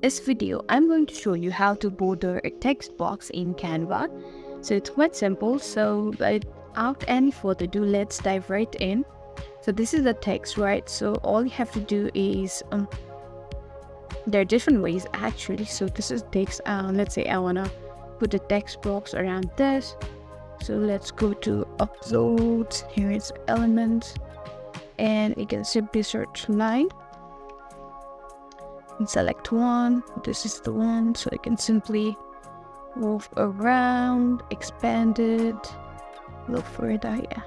this video, I'm going to show you how to border a text box in Canva. So it's quite simple. So without any further ado, let's dive right in. So this is the text, right? So all you have to do is, there are different ways actually. So this is text. Let's say I wanna put a text box around this. So let's go to uploads. Here is elements, and you can simply search line and select one. This is the one, so you can simply move around, expand it, look further, yeah.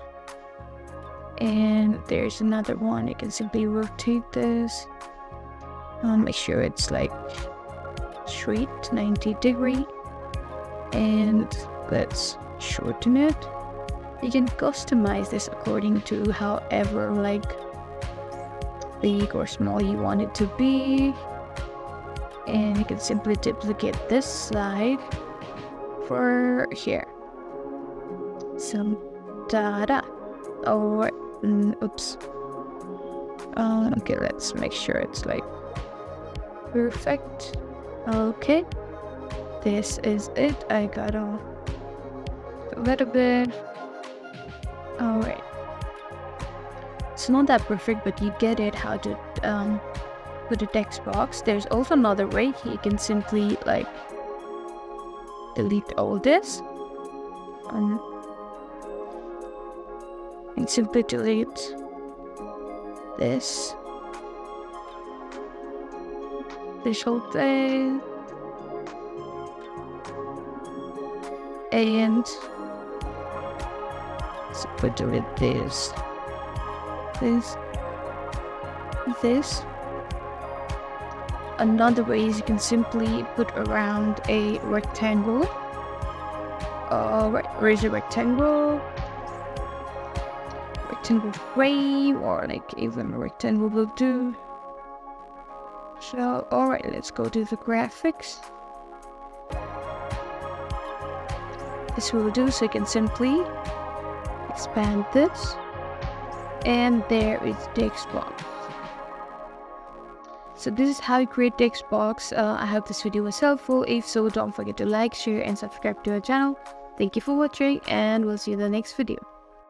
And there's another one. You can simply rotate this, make sure it's like straight 90-degree, and let's shorten it. You can customize this according to however like big or small you want it to be. And you can simply duplicate this slide for here. So, or oops. Okay, let's make sure it's like perfect. Okay, this is it. I got a little bit. All right. It's not that perfect, but you get it how to put a text box. There's also another way. You can simply like delete all this and simply delete this whole thing, and simply delete this. Another way is you can simply put around a rectangle. Where's the rectangle? Rectangle frame, or like even a rectangle will do. So, alright, let's go to the graphics. This will do, so you can simply expand this. And there is text box. So this is how you create text box. I hope this video was helpful. If so, don't forget to like, share, and subscribe to our channel. Thank you for watching, and we'll see you in the next video.